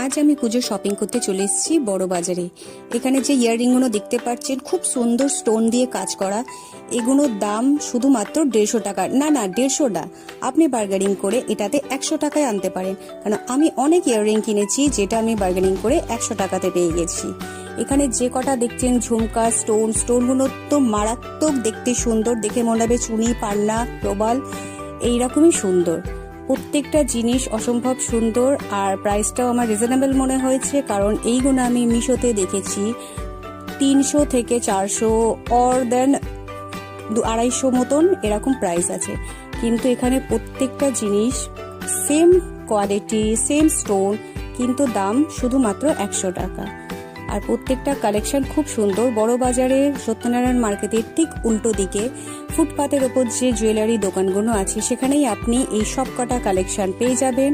আজ আমি পুজো শপিং করতে চলে এসেছি বড় বাজারে। এখানে যে ইয়াররিংগুলো দেখতে পাচ্ছেন খুব সুন্দর স্টোন দিয়ে কাজ করা, এগুলোর দাম শুধুমাত্র 150 টাকা। না 150 না, আপনি বার্গেনিং করে এটাতে 100 টাকায় আনতে পারেন। কারণ আমি অনেক ইয়াররিং কিনেছি যেটা আমি বার্গেনিং করে 100 টাকাতে পেয়ে গেছি। এখানে যে কটা দেখছেন ঝুমকা, স্টোনগুলো তো মারাত্মক দেখতে সুন্দর, দেখে মনে হবে চুনি, পান্না, প্রবাল এইরকমই সুন্দর। প্রত্যেকটা জিনিস অসম্ভব সুন্দর আর প্রাইসটাও আমার রিজনেবল মনে হয়েছে, কারণ এইগুলো আমি মিশোতে দেখেছি 300 থেকে 400 অর দেন 250 মতন এরকম প্রাইস আছে। কিন্তু এখানে প্রত্যেকটা জিনিস সেম কোয়ালিটি, সেম স্টোন, কিন্তু দাম শুধুমাত্র 100 টাকা। আর প্রত্যেকটা কালেকশন খুব সুন্দর। বড় বাজারে সত্যনারায়ণ মার্কেটের ঠিক উল্টো দিকে ফুটপাতের ওপর যে জুয়েলারি দোকানগুলো আছে সেখানেই আপনি এই সব কটা কালেকশন পেয়ে যাবেন।